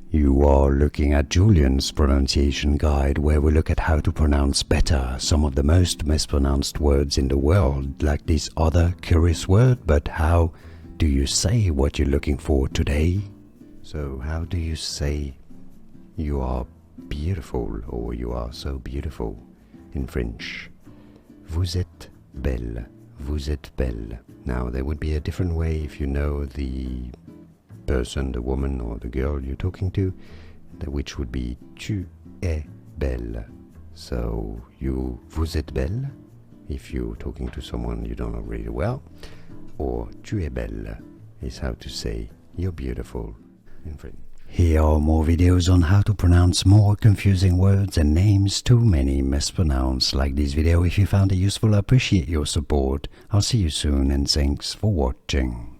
You are looking at Julian's pronunciation guide, where we look at how to pronounce better some of the most mispronounced words in the world, like this other curious word. But how do you say what you're looking for today? So how do you say you are beautiful or you are so beautiful in French? Vous êtes belle. Vous êtes belle. Now there would be a different way if you know the person, the woman or the girl you're talking to, which would be tu es belle. So vous êtes belle if you're talking to someone you don't know really well, or tu es belle is how to say you're beautiful in French. Here are more videos on how to pronounce more confusing words and names too many mispronounced. Like this video if you found it useful. I appreciate your support. I'll see you soon and thanks for watching.